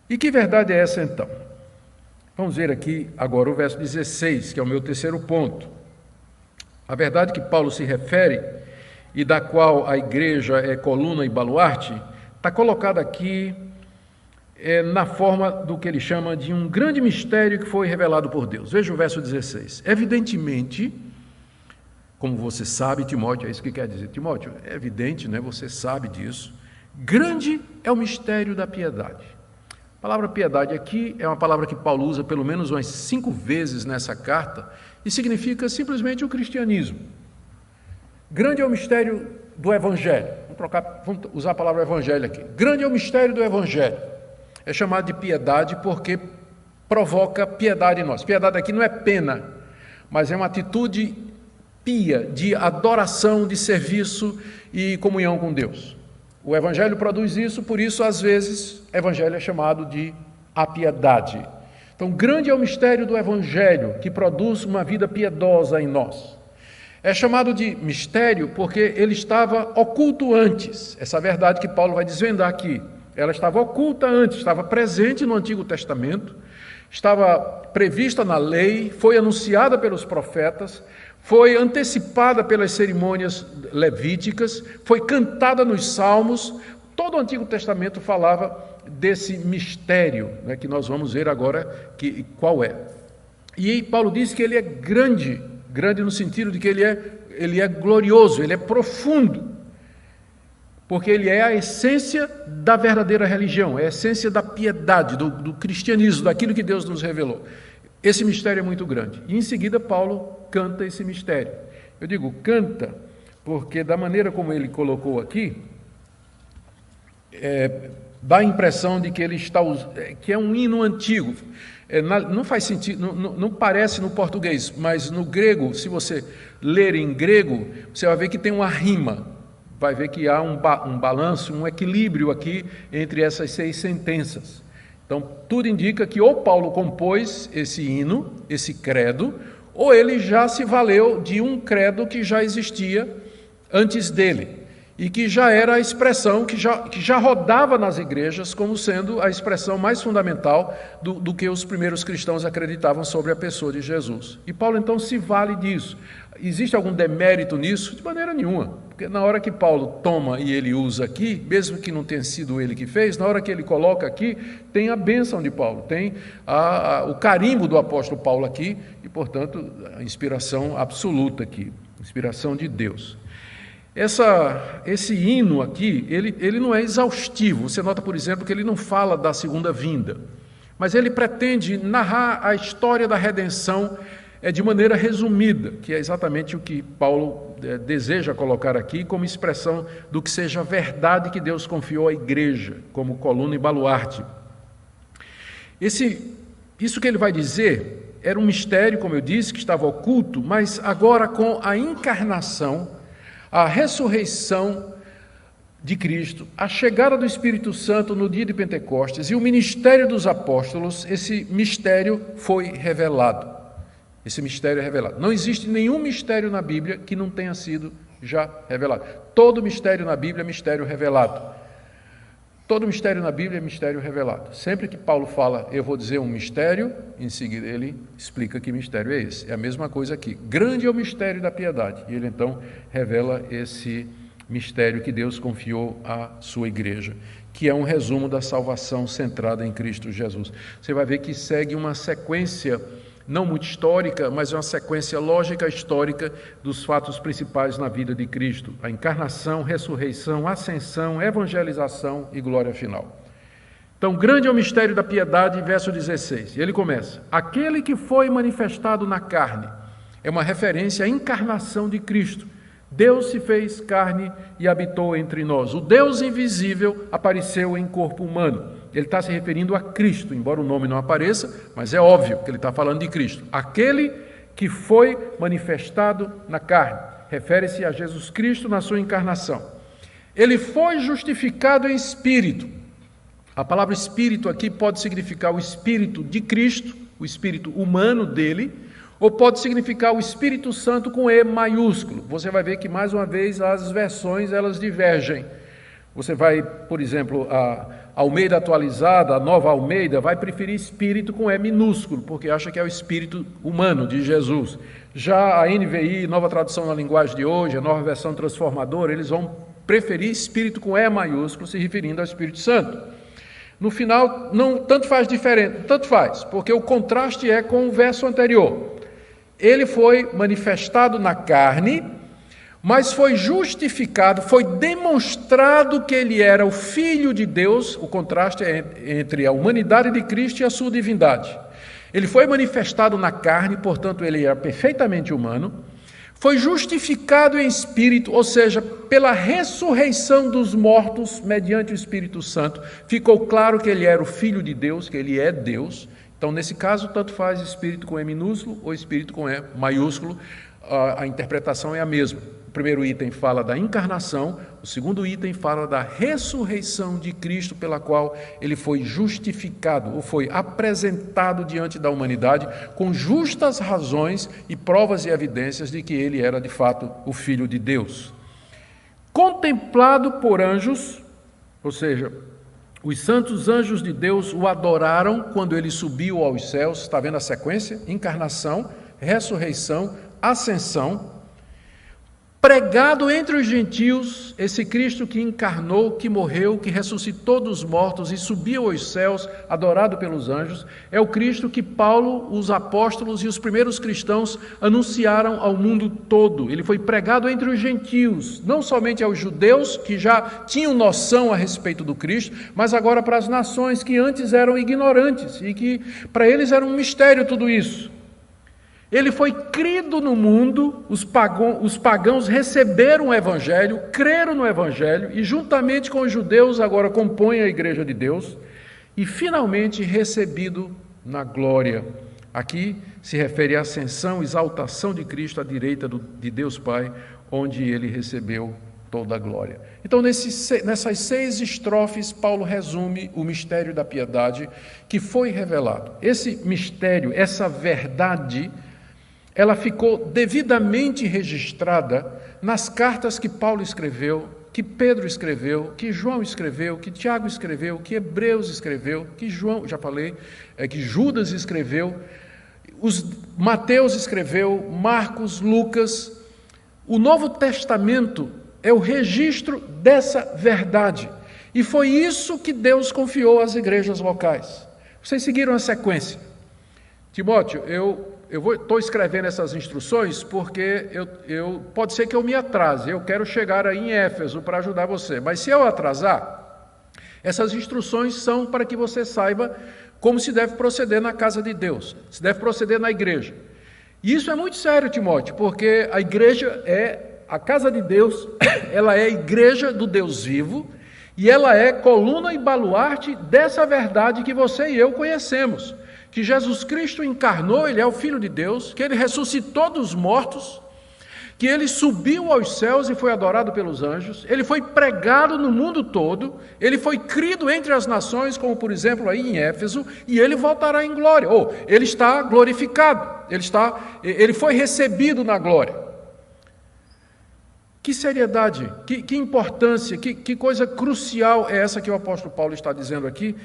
E que verdade é essa então? Vamos ver aqui agora o verso 16, que é o meu terceiro ponto. A verdade que Paulo se refere e da qual a igreja é coluna e baluarte, está colocada aqui na forma do que ele chama de um grande mistério que foi revelado por Deus. Veja o verso 16. Evidentemente, como você sabe, Timóteo, é isso que quer dizer. Timóteo, é evidente, né? Você sabe disso. Grande é o mistério da piedade. A palavra piedade aqui é uma palavra que Paulo usa pelo menos umas 5 vezes nessa carta e significa simplesmente o cristianismo. Grande é o mistério do Evangelho. Vamos usar a palavra Evangelho aqui. Grande é o mistério do Evangelho. É chamado de piedade porque provoca piedade em nós. Piedade aqui não é pena, mas é uma atitude pia de adoração, de serviço e comunhão com Deus. O Evangelho produz isso, por isso, às vezes, Evangelho é chamado de a piedade. Então, grande é o mistério do Evangelho, que produz uma vida piedosa em nós. É chamado de mistério porque ele estava oculto antes. Essa verdade que Paulo vai desvendar aqui, ela estava oculta antes, estava presente no Antigo Testamento, estava prevista na lei, foi anunciada pelos profetas, foi antecipada pelas cerimônias levíticas, foi cantada nos Salmos. Todo o Antigo Testamento falava desse mistério, né, que nós vamos ver agora qual é. E Paulo diz que ele é grande no sentido de que ele é glorioso, ele é profundo, porque ele é a essência da verdadeira religião, é a essência da piedade, do cristianismo, daquilo que Deus nos revelou. Esse mistério é muito grande. E em seguida Paulo canta esse mistério. Eu digo canta porque da maneira como ele colocou aqui, dá a impressão de que ele está que é um hino antigo. Não faz sentido, não parece no português, mas no grego, se você ler em grego, você vai ver que tem uma rima, vai ver que há um balanço, um equilíbrio aqui entre essas 6 sentenças. Então, tudo indica que ou Paulo compôs esse hino, esse credo, ou ele já se valeu de um credo que já existia antes dele, e que já era a expressão que já rodava nas igrejas como sendo a expressão mais fundamental do que os primeiros cristãos acreditavam sobre a pessoa de Jesus. E Paulo então se vale disso. Existe algum demérito nisso? De maneira nenhuma, porque na hora que Paulo toma e ele usa aqui, mesmo que não tenha sido ele que fez, na hora que ele coloca aqui, tem a bênção de Paulo, tem o carimbo do apóstolo Paulo aqui, e portanto a inspiração absoluta aqui, inspiração de Deus. Esse hino aqui, ele não é exaustivo. Você nota, por exemplo, que ele não fala da segunda vinda, mas ele pretende narrar a história da redenção de maneira resumida, que é exatamente o que Paulo deseja colocar aqui como expressão do que seja a verdade que Deus confiou à igreja, como coluna e baluarte. Isso que ele vai dizer era um mistério, como eu disse, que estava oculto, mas agora com a encarnação, a ressurreição de Cristo, a chegada do Espírito Santo no dia de Pentecostes e o ministério dos apóstolos, esse mistério foi revelado. Esse mistério é revelado. Não existe nenhum mistério na Bíblia que não tenha sido já revelado. Todo mistério na Bíblia é mistério revelado. Todo mistério na Bíblia é mistério revelado. Sempre que Paulo fala, eu vou dizer um mistério, em seguida ele explica que mistério é esse. É a mesma coisa aqui. Grande é o mistério da piedade. E ele então revela esse mistério que Deus confiou à sua igreja, que é um resumo da salvação centrada em Cristo Jesus. Você vai ver que segue uma sequência não muito histórica, mas uma sequência lógica histórica dos fatos principais na vida de Cristo: a encarnação, ressurreição, ascensão, evangelização e glória final. Então, grande é o mistério da piedade, verso 16. E ele começa: aquele que foi manifestado na carne. É uma referência à encarnação de Cristo. Deus se fez carne e habitou entre nós. O Deus invisível apareceu em corpo humano. Ele está se referindo a Cristo, embora o nome não apareça, mas é óbvio que ele está falando de Cristo. Aquele que foi manifestado na carne. Refere-se a Jesus Cristo na sua encarnação. Ele foi justificado em espírito. A palavra espírito aqui pode significar o espírito de Cristo, o espírito humano dele, ou pode significar o Espírito Santo com E maiúsculo. Você vai ver que, mais uma vez, as versões elas divergem. Você vai, por exemplo, Almeida atualizada, a Nova Almeida, vai preferir espírito com E minúsculo, porque acha que é o espírito humano de Jesus. Já a NVI, Nova Tradução na Linguagem de Hoje, a Nova Versão Transformadora, eles vão preferir espírito com E maiúsculo, se referindo ao Espírito Santo. No final, não tanto faz diferente, tanto faz, porque o contraste é com o verso anterior. Ele foi manifestado na carne, mas foi justificado, foi demonstrado que ele era o Filho de Deus. O contraste é entre a humanidade de Cristo e a sua divindade. Ele foi manifestado na carne, portanto ele era perfeitamente humano. Foi justificado em espírito, ou seja, pela ressurreição dos mortos mediante o Espírito Santo. Ficou claro que ele era o Filho de Deus, que ele é Deus. Então, nesse caso, tanto faz espírito com E minúsculo ou espírito com E maiúsculo, a interpretação é a mesma. O primeiro item fala da encarnação, o segundo item fala da ressurreição de Cristo, pela qual ele foi justificado, ou foi apresentado diante da humanidade, com justas razões e provas e evidências de que ele era de fato o Filho de Deus. Contemplado por anjos, ou seja, os santos anjos de Deus o adoraram quando ele subiu aos céus. Está vendo a sequência? Encarnação, ressurreição, ascensão. Pregado entre os gentios, esse Cristo que encarnou, que morreu, que ressuscitou dos mortos e subiu aos céus, adorado pelos anjos, é o Cristo que Paulo, os apóstolos e os primeiros cristãos anunciaram ao mundo todo. Ele foi pregado entre os gentios, não somente aos judeus, que já tinham noção a respeito do Cristo, mas agora para as nações que antes eram ignorantes e que para eles era um mistério tudo isso. Ele foi crido no mundo, os pagãos receberam o Evangelho, creram no Evangelho e juntamente com os judeus agora compõem a Igreja de Deus e finalmente recebido na glória. Aqui se refere à ascensão, exaltação de Cristo à direita de Deus Pai, onde ele recebeu toda a glória. Então, nessas 6 estrofes, Paulo resume o mistério da piedade que foi revelado. Esse mistério, essa verdade, ela ficou devidamente registrada nas cartas que Paulo escreveu, que Pedro escreveu, que João escreveu, que Tiago escreveu, que Hebreus escreveu, que João, já falei, que Judas escreveu, Mateus escreveu, Marcos, Lucas. O Novo Testamento é o registro dessa verdade. E foi isso que Deus confiou às igrejas locais. Vocês seguiram a sequência. Timóteo, eu estou escrevendo essas instruções porque pode ser que eu me atrase, eu quero chegar aí em Éfeso para ajudar você, mas se eu atrasar, essas instruções são para que você saiba como se deve proceder na casa de Deus, se deve proceder na igreja. E isso é muito sério, Timóteo, porque a igreja a casa de Deus, ela é a igreja do Deus vivo, e ela é coluna e baluarte dessa verdade que você e eu conhecemos, que Jesus Cristo encarnou, ele é o Filho de Deus, que ele ressuscitou dos mortos, que ele subiu aos céus e foi adorado pelos anjos, ele foi pregado no mundo todo, ele foi crido entre as nações, como por exemplo aí em Éfeso, e ele voltará em glória, ou ele está glorificado, ele foi recebido na glória. Que seriedade, que importância, que coisa crucial é essa que o apóstolo Paulo está dizendo aqui,